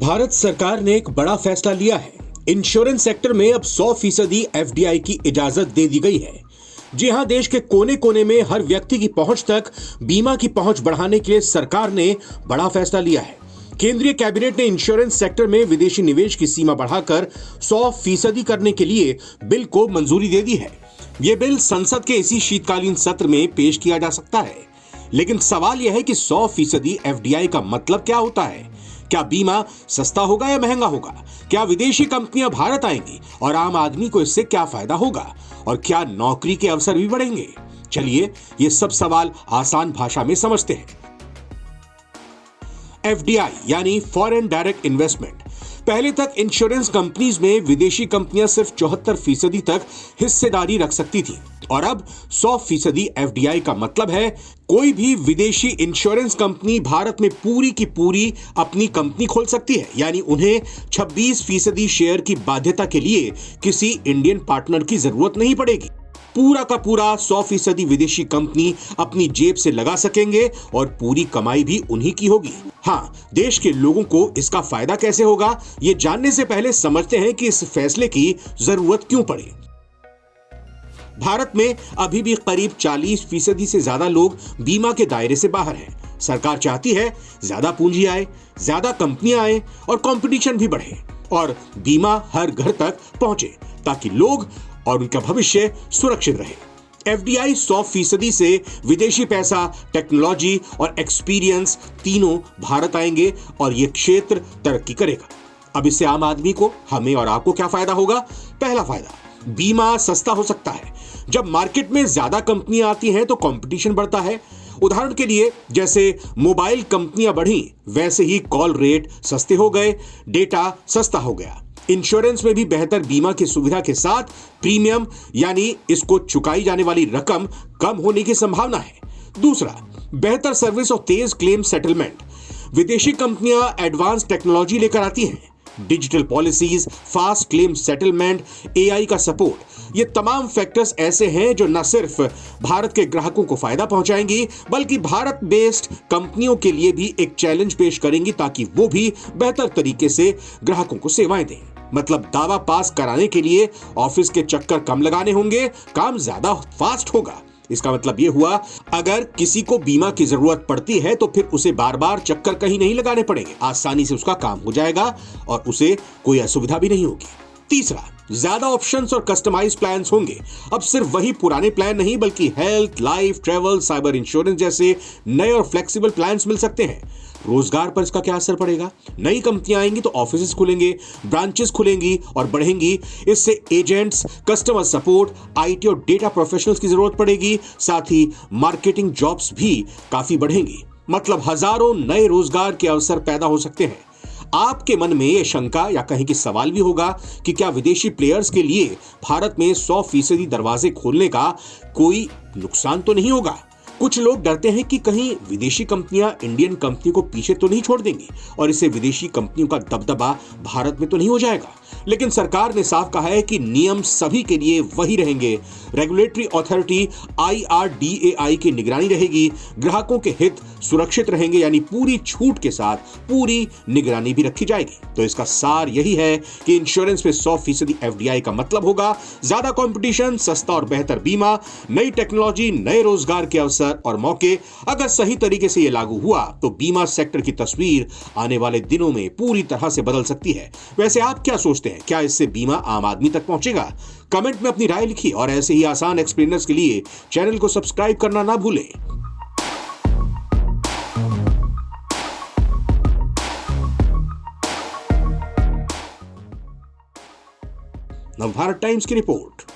भारत सरकार ने एक बड़ा फैसला लिया है। इंश्योरेंस सेक्टर में अब 100% एफडीआई की इजाजत दे दी गई है। जी हां, देश के कोने कोने में हर व्यक्ति की पहुंच तक बीमा की पहुंच बढ़ाने के लिए सरकार ने बड़ा फैसला लिया है। केंद्रीय कैबिनेट ने इंश्योरेंस सेक्टर में विदेशी निवेश की सीमा बढ़ाकर 100% करने के लिए बिल को मंजूरी दे दी है। यह बिल संसद के इसी शीतकालीन सत्र में पेश किया जा सकता है। लेकिन सवाल यह है कि 100% एफडीआई का मतलब क्या होता है? क्या बीमा सस्ता होगा या महंगा होगा? क्या विदेशी कंपनियां भारत आएंगी और आम आदमी को इससे क्या फायदा होगा? और क्या नौकरी के अवसर भी बढ़ेंगे? चलिए ये सब सवाल आसान भाषा में समझते हैं। एफडीआई यानी फॉरेन डायरेक्ट इन्वेस्टमेंट। पहले तक इंश्योरेंस कंपनीज में विदेशी कंपनियां सिर्फ 74% तक हिस्सेदारी रख सकती थी और अब 100% एफडीआई का मतलब है कोई भी विदेशी इंश्योरेंस कंपनी भारत में पूरी की पूरी अपनी कंपनी खोल सकती है। यानी उन्हें 26% शेयर की बाध्यता के लिए किसी इंडियन पार्टनर की जरूरत नहीं पड़ेगी। पूरा का पूरा 100% विदेशी कंपनी अपनी जेब से लगा सकेंगे और पूरी कमाई भी उन्हीं की होगी। हाँ, देश के लोगों को इसका फायदा कैसे होगा, ये जानने से पहले समझते हैं कि इस फैसले की जरूरत क्यों पड़ी। भारत में अभी भी करीब 40% से ज्यादा लोग बीमा के दायरे से बाहर हैं। सरकार चाहती है ज्यादा पूंजी आए, ज्यादा कंपनियां आए और कंपटीशन भी बढ़े और बीमा हर घर तक पहुंचे ताकि लोग और उनका भविष्य सुरक्षित रहे। एफडीआई 100% से विदेशी पैसा, टेक्नोलॉजी और एक्सपीरियंस तीनों भारत आएंगे और यह क्षेत्र तरक्की करेगा। अब इससे आम आदमी को, हमें और आपको क्या फायदा होगा? पहला फायदा, बीमा सस्ता हो सकता है। जब मार्केट में ज्यादा कंपनियां आती हैं तो कंपटीशन बढ़ता है। उदाहरण के लिए जैसे मोबाइल कंपनियां बढ़ी वैसे ही कॉल रेट सस्ते हो गए, डेटा सस्ता हो गया। इंश्योरेंस में भी बेहतर बीमा की सुविधा के साथ प्रीमियम यानी इसको चुकाई जाने वाली रकम कम होने की संभावना है। दूसरा, बेहतर सर्विस और तेज क्लेम सेटलमेंट। विदेशी कंपनियां एडवांस टेक्नोलॉजी लेकर आती हैं, digital policies, fast claim settlement, AI का सपोर्ट। ये तमाम फैक्टर्स ऐसे हैं जो न सिर्फ भारत के ग्राहकों को फायदा पहुंचाएंगी बल्कि भारत बेस्ड कंपनियों के लिए भी एक चैलेंज पेश करेंगी ताकि वो भी बेहतर तरीके से ग्राहकों को सेवाएं दें। मतलब दावा पास कराने के लिए ऑफिस के चक्कर कम लगाने होंगे, काम ज्यादा फास्ट होगा। इसका मतलब यह हुआ, अगर किसी को बीमा की जरूरत पड़ती है तो फिर उसे बार बार चक्कर कहीं नहीं लगाने पड़ेंगे, आसानी से उसका काम हो जाएगा और उसे कोई असुविधा भी नहीं होगी। तीसरा, ज्यादा ऑप्शंस और कस्टमाइज प्लान्स होंगे। अब सिर्फ वही पुराने प्लान नहीं बल्कि health, life, travel, cyber insurance जैसे नए और फ्लेक्सिबल प्लान्स मिल सकते हैं। रोजगार पर इसका क्या असर पड़ेगा? नई कंपनियां आएंगी तो ऑफिसेस खुलेंगे, ब्रांचेस खुलेंगी और बढ़ेंगी। इससे एजेंट्स, कस्टमर सपोर्ट, आईटी और डेटा प्रोफेशनल्स की जरूरत पड़ेगी। साथ ही मार्केटिंग जॉब्स भी काफी बढ़ेंगी। मतलब हजारों नए रोजगार के अवसर पैदा हो सकते हैं। आपके मन में यह शंका या कहीं की सवाल भी होगा कि क्या विदेशी प्लेयर्स के लिए भारत में 100% दरवाजे खोलने का कोई नुकसान तो नहीं होगा? कुछ लोग डरते हैं कि कहीं विदेशी कंपनियां इंडियन कंपनी को पीछे तो नहीं छोड़ देंगी और इससे विदेशी कंपनियों का दबदबा भारत में तो नहीं हो जाएगा। लेकिन सरकार ने साफ कहा है कि नियम सभी के लिए वही रहेंगे। रेगुलेटरी अथॉरिटी IRDAI की निगरानी रहेगी, ग्राहकों के हित सुरक्षित रहेंगे, यानी पूरी छूट के साथ पूरी निगरानी भी रखी जाएगी। तो इसका सार यही है कि इंश्योरेंस में 100% एफडीआई का मतलब होगा ज्यादा कंपटीशन, सस्ता और बेहतर बीमा, नई टेक्नोलॉजी, नए रोजगार के अवसर और मौके। अगर सही तरीके से यह लागू हुआ तो बीमा सेक्टर की तस्वीर आने वाले दिनों में पूरी तरह से बदल सकती है। वैसे आप क्या सोचते हैं? क्या इससे बीमा आम आदमी तक पहुंचेगा? कमेंट में अपनी राय लिखिए और ऐसे ही आसान एक्सप्लेनर्स के लिए चैनल को सब्सक्राइब करना ना भूलें। नवभारत टाइम्स की रिपोर्ट।